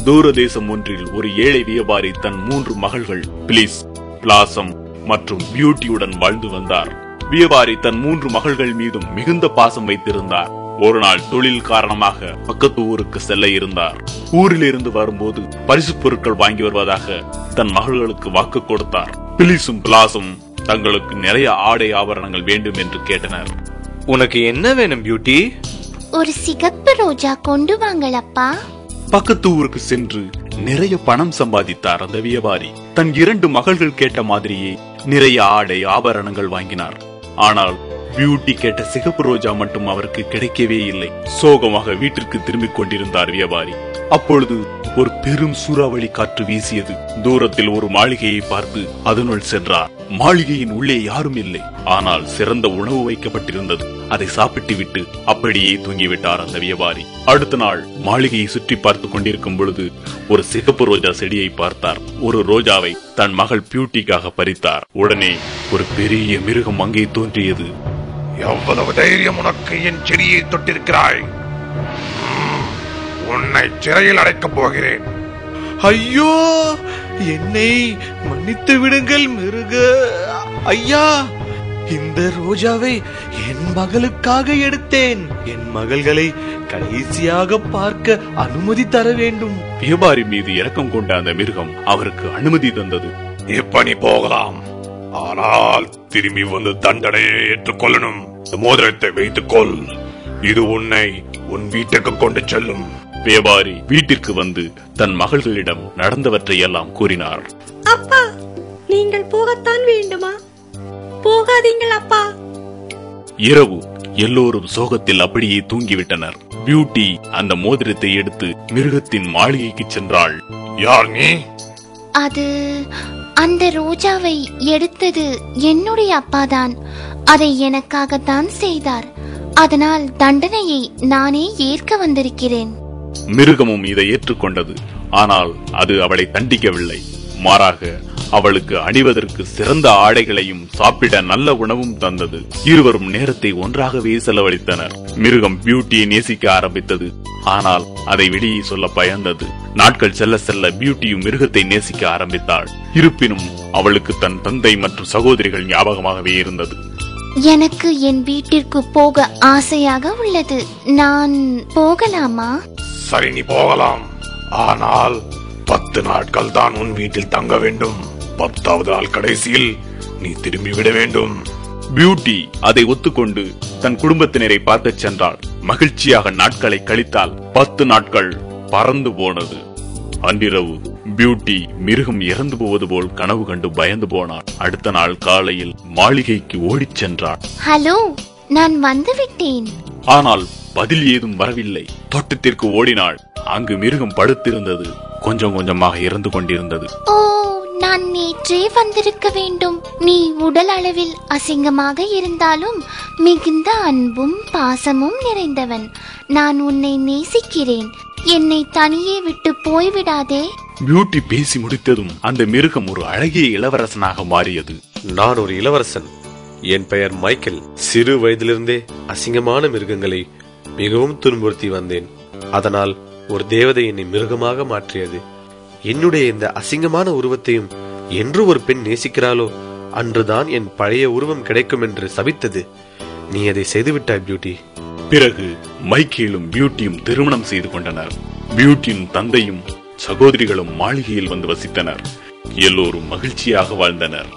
தூரதேசம் ஒன்றில் ஒரு ஏழை வியாபாரி தன் 3 மகள்கள் பிளிஸ், பிளாசம் மற்றும் பியூட்டியுடன் வாழ்ந்து வந்தார். வியாபாரி தன் 3 மகள்கள் மீதும் மிகுந்த பாசம் வைத்திருந்தார். ஒரு நாள் தொழில் காரணமாக பக்கத்து ஊருக்கு செல்ல இருந்தார். ஊரிலிருந்து வரும்போது பரிசு பொருட்கள் வாங்கி வருவதாக தன் மகள்களுக்கு வாக்கு கொடுத்தார். பிளிஸும் பிளாசும் தங்களுக்கு நிறைய ஆடை ஆபரணங்கள் வேண்டும் என்று கேட்டனர். உனக்கு என்ன வேணும் பியூட்டி? ஒரு சிகப்பு ரோஜா கொண்டு வாங்களப்பா. பக்கத்து ஊருக்கு சென்று நிறைய பணம் சம்பாதித்தார் அந்த வியாபாரி. தன் 2 மகள்கள் கேட்ட மாதிரியே நிறைய ஆடை ஆபரணங்கள் வாங்கினார். ஆனால் பியூட்டி கேட்ட சிகப்பு ரோஜா மட்டும் அவருக்கு கிடைக்கவே இல்லை. சோகமாக வீட்டிற்கு திரும்பிக் கொண்டிருந்தார் வியாபாரி. அப்பொழுது ஒரு பெரும் சூறாவளி காற்று வீசியது. தூரத்தில் ஒரு மாளிகையை பார்த்து அதனுள் சென்றார். மாளிகையின் உள்ளே யாரும் இல்லை. ஆனால் சிறந்த உணவு வைக்கப்பட்டிருந்தது. அதை சாப்பிட்டு விட்டு அப்படியே தூங்கிவிட்டார் அந்த வியாபாரி. அடுத்த நாள் மாளிகையை சுற்றி பார்த்து கொண்டிருக்கும் பொழுது ஒரு சிகப்பு ரோஜா செடியை பார்த்தார். ஒரு ரோஜாவை தன் மகள் பியூட்டிக்காக பறித்தார். உடனே ஒரு பெரிய மிருகம் அங்கே தோன்றியது. எவ்வளவு தைரியம் உனக்கு என் செடியை தொட்டிருக்கிறாய்? உன்னை சிறையில் அடைக்கப் போகிறேன். ஐயோ, என்னை மன்னித்து விடுங்கள் மிருக ஐயா. இந்த ரோஜாவை என் மகளுக்காக எடுத்தேன். என் மகள்களை கடைசியாக பார்க்க அனுமதி தர வேண்டும். வியாபாரி மீது இரக்கம் கொண்ட அந்த மிருகம் அவருக்கு அனுமதி தந்தது. இப்ப நீ போகலாம். ஆனால் திரும்பி வந்து தண்டனையை ஏற்றுக்கொள்ளணும். மோதிரத்தை வைத்துக் கொள். இது உன்னை உன் வீட்டுக்கு கொண்டு செல்லும். வியாபாரி வீட்டிற்கு வந்து தன் மகள்களிடம் நடந்தவற்றை எல்லாம் கூறினார். அப்பா, நீங்கள் போகத்தான் வேண்டுமா? போகாதீங்கள் அப்பா. இரவு எல்லோரும் சோகத்தில் அப்படியே தூங்கிவிட்டனர். பியூட்டி அந்த மோதிரத்தை எடுத்து மிருகத்தின் மாளிகைக்கு சென்றாள். யார் நீ? அது அந்த ரோஜாவை எடுத்தது என்னுடைய அப்பாதான். அதை எனக்காகத்தான் செய்தார். அதனால் தண்டனையை நானே ஏற்க வந்திருக்கிறேன். மிருகமும் இதை ஏற்றுக்கொண்டது. ஆனால் அது அவளை தண்டிக்கவில்லை. மாறாக அவளுக்கு அணிவதற்கு சிறந்த ஆடைகளையும் சாப்பிட நல்ல உணவும் தந்தது. இருவரும் நேரத்தை ஒன்றாகவே செலவழித்தனர். மிருகம் பியூட்டியை நேசிக்க ஆரம்பித்தது. ஆனால் அதை வெளியே சொல்ல பயந்தது. நாட்கள் செல்ல செல்ல பியூட்டியும் மிருகத்தை நேசிக்க ஆரம்பித்தாள். இருப்பினும் அவளுக்கு தன் தந்தை மற்றும் சகோதரிகள் ஞாபகமாகவே இருந்தது. எனக்கு என் வீட்டிற்கு போக ஆசையாக உள்ளது. நான் போகலாமா? சரி, நீ போகலாம். ஆனால் 10 நாட்கள் தான் உன் வீட்டில் தங்க வேண்டும். 10வது நாள் கடைசியில் நீ திரும்பி விட வேண்டும். பியூட்டி அதை ஒத்துக்கொண்டு தன் குடும்பத்தினரை பார்த்து சென்றாள். மகிழ்ச்சியாக நாட்களை கழித்தால் 10 நாட்கள் பறந்து போனது. அன்றிரவு பியூட்டி மிருகம் இறந்து போவது போல் கனவு கண்டு பயந்து போனாள். அடுத்த நாள் காலையில் மாளிகைக்கு ஓடிச் சென்றாள். ஹலோ, நான் வந்துவிட்டேன். ஆனால் பதில் ஏதும் வரவில்லை. தோட்டத்திற்கு ஓடினாள். அங்கு மிருகம் படுத்திருந்தது. கொஞ்சம் கொஞ்சமாக இறந்து கொண்டிருந்தது. ஓ, நான் நேற்றே வந்திருக்க வேண்டும். நீ உடல் அளவில் அசிங்கமாக இருந்தாலும் மிகுந்த அன்பும் பாசமும் நிறைந்தவன். நான் உன்னை நேசிக்கிறேன். என்னை தனியே விட்டு போய்விடாதே. பியூட்டி பேசி முடித்ததும் அந்த மிருகம் ஒரு அழகிய இளவரசனாக மாறியது. நான் ஒரு இளவரசன். என் பெயர் மைக்கேல். சிறு வயதிலிருந்தே அசிங்கமான மிருகங்களை மிகவும் துன்புறுத்தி வந்தேன். அதனால் ஒரு தேவதை என்னை மிருகமாக மாற்றியது. என்னுடைய இந்த அசிங்கமான உருவத்தையும் என்று ஒரு பெண் நேசிக்கிறாளோ அன்றுதான் என் பழைய உருவம் கிடைக்கும் என்று சபித்தது. நீ அதை செய்துவிட்டாய் பியூட்டி. பிறகு மைக்கேலும் பியூட்டியும் திருமணம் செய்து கொண்டனர். பியூட்டியின் தந்தையும் சகோதரிகளும் மாளிகையில் வந்து வசித்தனர். எல்லோரும் மகிழ்ச்சியாக வாழ்ந்தனர்.